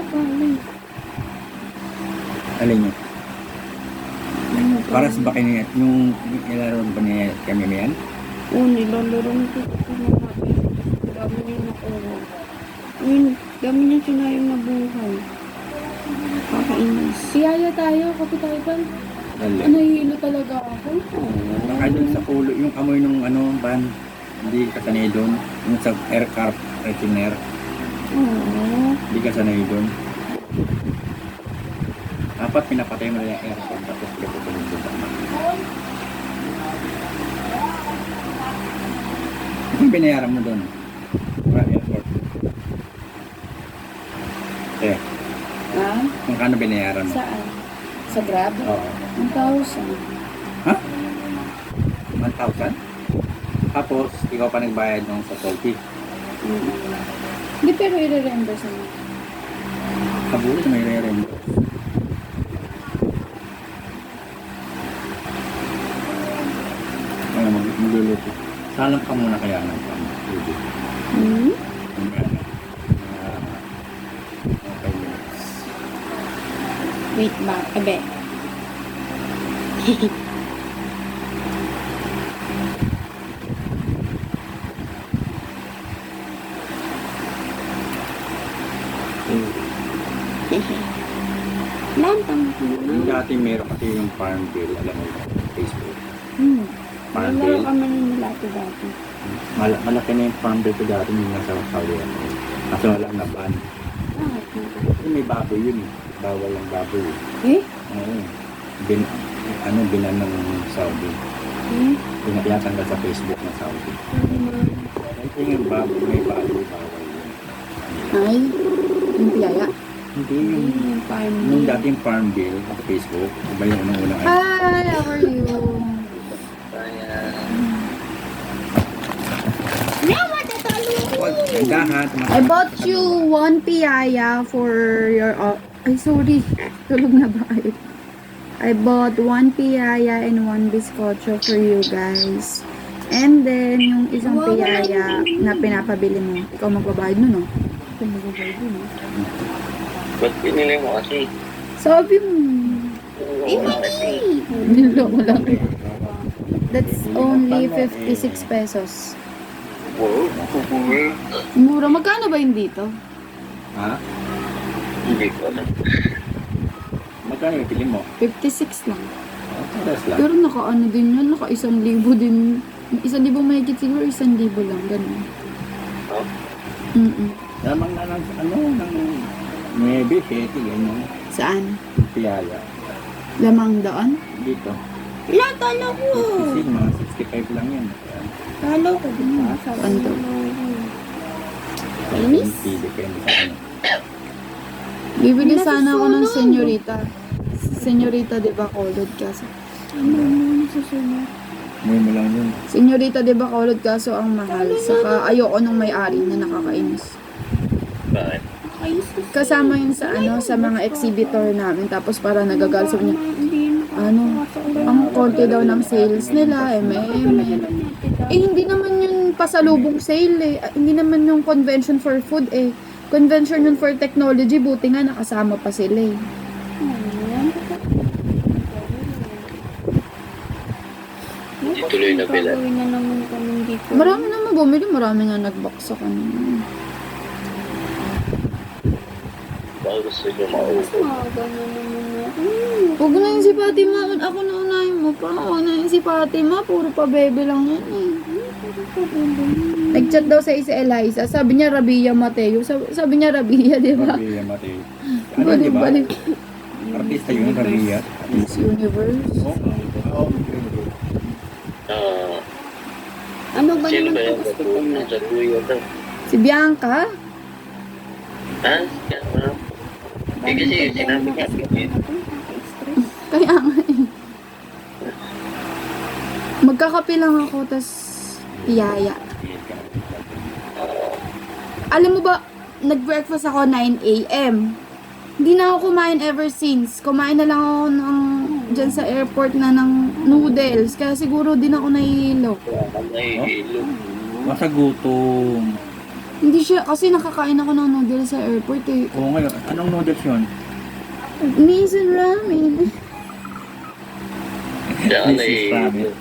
ko galing. Alin nyo? Para sa bakin niya, yung nilaroon ba niya kami yan? Oo, nilalaro ko natin. Dami niya nakuha. Ayun, dami niya sinayang na buhay. Kakainis. Siyaya tayo, kapitagan. Alin. Nahihilo talaga ako. Baka dun sa pulo, yung amoy ng ano, van, hindi ka sanay doon. Yung sa aircraft freshener, Oo. hindi ka sanay doon. Dapat pinapatay mo na yung aircon, tapos pinapatulog doon. Anong binayaran mo doon? Para airport. Ha? Kung kano binayaran mo? Saan? Sa Grab? Oo. 1,000. Ha? 1,000? Tapos, ikaw pa nagbayad ng sa Salty. Hindi, pero i-reimburse mo. Kabulit may re-reimburse. Ano, magluluto. Salang ka muna kaya ng tubig. Hmm? Mga 5 minutes. Wait ba? Abe. Lantang ko Yung na. dati meron kasi yung farm bill, alam mo yung Facebook. Farm Nalaro bill. kami nila dati. Malaki na yung farm bill ko dati yung nasa Saudi ako. Kaso wala na ban. Bakit na? Kasi may baboy yun eh. Bawal ang baboy eh. Eh? Oo. Binan ng Saudi. Pinatiyatanggal sa Facebook ng Saudi. Ito yung baboy, may baboy, bawal yun. Ay, yung piyaya. Hindi yung, Yung farm yung bill. dating farm bill sa Facebook, iba yung unang-unang Hi, how are you? Gandahan. I bought you one piyaya for your... ay, sorry. Tulog na ba? I bought one piyaya and one bizcocho for you guys. And then, yung isang piyaya na pinapabili mo. Ikaw magbabayad nun, no? Ikaw magbabayad nun, no? Ba't pinili mo kasi? Sabi mo. Kasi Niloko lang. That's only 56 pesos. wow, Mura. Magkano ba yun dito? Ha? hindi ko alam. Magkano yung pili mo? 56 lang. Pares lang. Pero naka-ano din yun, naka 1,000 din. 1,000 mahigit siguro, 1,000 lang, ganun. Oh, Lamang na lang ano, ng 9, 7, ganyan. Saan? Piyaya. Lamang doon? Dito. Ilan talo ko? Kasi mga 65 lang yan. Talo ko. Saan to? Inis? 20, depende sa ano. Bibili sana ako ng senyorita. Senyorita de Bacolod kaso. Ano mo susunod? Umuwi mo lang yun. Senyorita de Bacolod kaso ang mahal. Saka ayoko nung may-ari na nakakainis. bakit? Ayos ko. Kasama yun sa ano, sa mga exhibitor namin. Tapos para nagagal sabi niya, ano, ang konti daw ng sales nila, hindi naman yun pasalubong sale eh. Hindi naman yung convention for food eh. Convention yun for technology, buti nga nakasama pa sila eh. Hindi tuloy na pila. Gagawin na naman kami dito. Marami naman bumili, marami nga nag-box sa kanina. Baka gusto nyo Mas maupo. maaga na naman na. Huwag na yung si Fatima, ako na unahin mo pa. Huwag na yung si Fatima, puro pa bebe lang yan eh. Nag-chat daw sa isa Eliza, sabi niya Rabia Mateo. Sabi niya Rabia, di ba? Rabia Mateo. Ano, di ba? Balik. Artista yun, Rabia. Miss Universe. Oo. Ah, Ano ba sino naman ba yung ito? katulong sa kuya daw? Si Bianca? Ha? Eh kasi sinabi ka. Kaya nga eh. Magkakape lang ako, tas piyaya. Alam mo ba, nag-breakfast ako 9 a.m. Hindi na ako kumain ever since. Kumain na lang ako dyan sa airport na ng noodles. Kaya siguro din ako nahihilo. Nahihilo. Basta gutom. Hindi siya, kasi nakakain ako ng noodles sa airport eh. Oo ngayon, anong noodles yun? Miso ramen. Kaya ka This is ramen.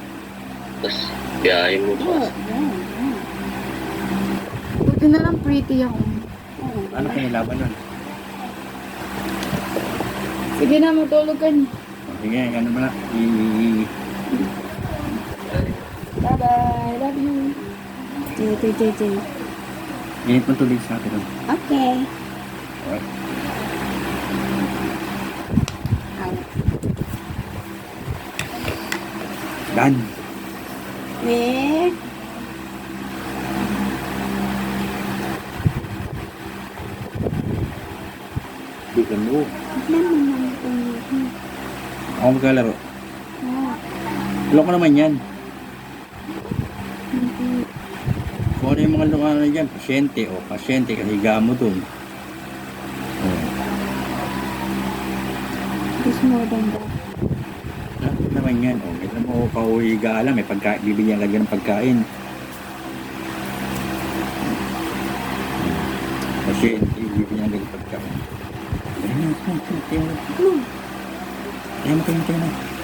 Tapos, biyahe mo pa. Buti na lang pretty ako. Ano kinilaban nun? Sige na, matulog ka na. Sige, ano mo na. Bye-bye. Love you. JJ. Init mo tuloy sa akin. Okay. Alright. Dan. Nick. Di ka mo. Ano naman ito? Ako magkalaro. Ah, Tulok ko naman yan. hindi. Kung ano yung mga luka na dyan, pasyente o pasyente, kahiga mo dun. Oh. There's more than that. Ano naman yan? O, may mo pauwiga alam, may pagkain, bibigyan ka dyan ng pagkain. Pasyente, bibigyan ka dyan ng pagkain. Ayan na, ayan na. Ayan mo, ayan na.